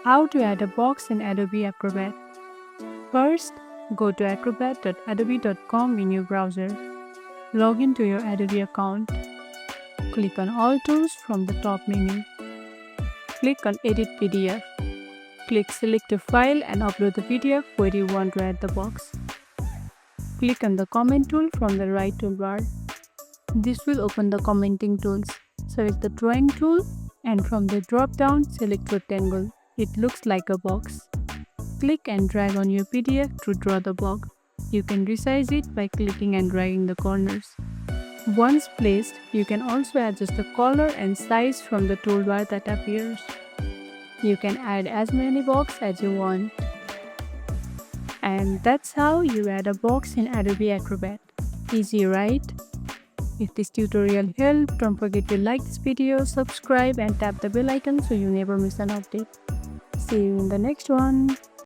How to add a box in Adobe Acrobat. First, go to acrobat.adobe.com in your browser. Log into your Adobe account. Click on All Tools from the top menu. Click on Edit PDF. Click Select a file and upload the PDF where you want to add the box. Click on the Comment tool from the right toolbar. This will open the commenting tools. Select the Drawing tool and from the drop-down, select Rectangle. It looks like a box. Click and drag on your PDF to draw the box. You can resize it by clicking and dragging the corners. Once placed, you can also adjust the color and size from the toolbar that appears. You can add as many boxes as you want. And that's how you add a box in Adobe Acrobat. Easy, right? If this tutorial helped, don't forget to like this video, subscribe and tap the bell icon so you never miss an update. See you in the next one.